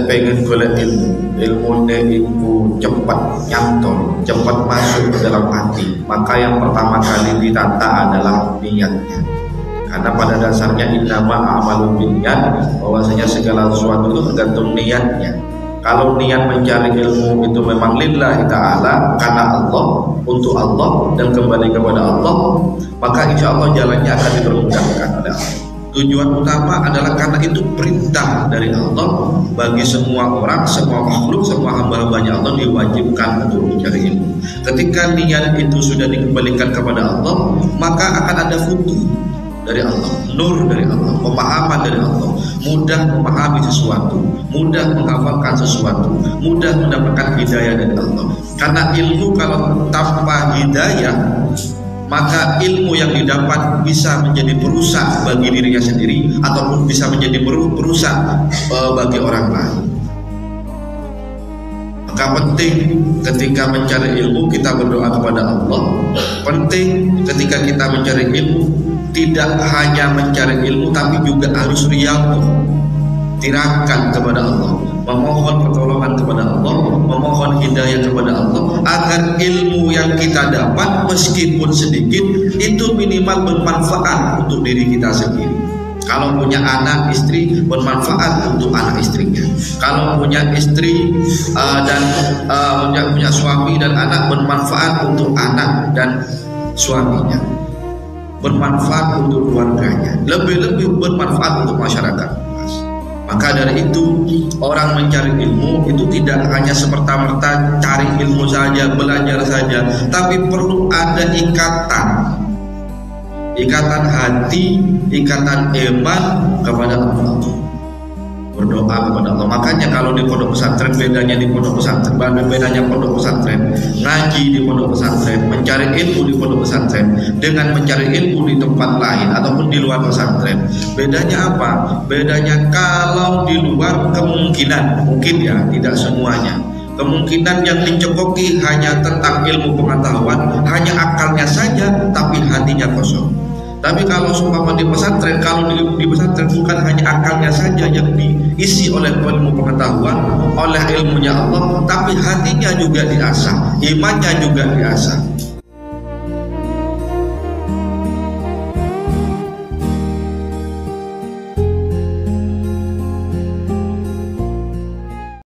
pengen golek ilmu itu cepat nyantol, cepat masuk ke dalam hati, maka yang pertama kali ditata adalah niatnya. Karena pada dasarnya innama a'malu binniyat, bahwasanya segala sesuatu itu tergantung niatnya. Kalau niat mencari ilmu itu memang lillahi ta'ala, karena Allah, untuk Allah dan kembali kepada Allah, maka insya Allah jalannya akan dipermudahkan oleh Allah. Tujuan utama adalah karena itu perintah dari Allah bagi semua orang, semua makhluk, semua hamba-hambanya Allah diwajibkan untuk mencari ilmu. Ketika niat itu sudah dikembalikan kepada Allah, maka akan ada futuh dari Allah, nur dari Allah, pemahaman dari Allah, mudah memahami sesuatu, mudah menghafalkan sesuatu, mudah mendapatkan hidayah dari Allah. Karena ilmu kalau tanpa hidayah, maka ilmu yang didapat bisa menjadi perusak bagi dirinya sendiri ataupun bisa menjadi perusak bagi orang lain. Maka penting ketika mencari ilmu kita berdoa kepada Allah. Penting ketika kita mencari ilmu tidak hanya mencari ilmu tapi juga harus riyadhah, tirakan kepada Allah, memohon pertolongan kepada Allah, memohon hidayah kepada Allah agar ilmu yang kita dapat meskipun sedikit itu minimal bermanfaat untuk diri kita sendiri. Kalau punya anak istri, bermanfaat untuk anak istrinya. Kalau punya istri dan punya suami dan anak, bermanfaat untuk anak dan suaminya, bermanfaat untuk keluarganya, lebih-lebih bermanfaat untuk masyarakat. Maka dari itu orang mencari ilmu itu tidak hanya semerta-merta cari ilmu saja, belajar saja, tapi perlu ada ikatan hati, ikatan iman kepada Allah, berdoa kepada Allah. Makanya kalau di pondok pesantren, bedanya di pondok pesantren, bedanya pondok pesantren, ngaji di pondok pesantren, mencari ilmu di pondok pesantren dengan mencari ilmu di tempat lain ataupun di luar pesantren. Bedanya apa? Bedanya kalau di luar kemungkinan, mungkin ya, tidak semuanya, kemungkinan yang dicekoki hanya tentang ilmu pengetahuan, hanya akalnya saja, tapi hatinya kosong. Tapi kalau seumpama di pesantren, kalau di pesantren bukan hanya akalnya saja yang diisi oleh ilmu pengetahuan, oleh ilmunya Allah, tapi hatinya juga diasah, imannya juga diasah.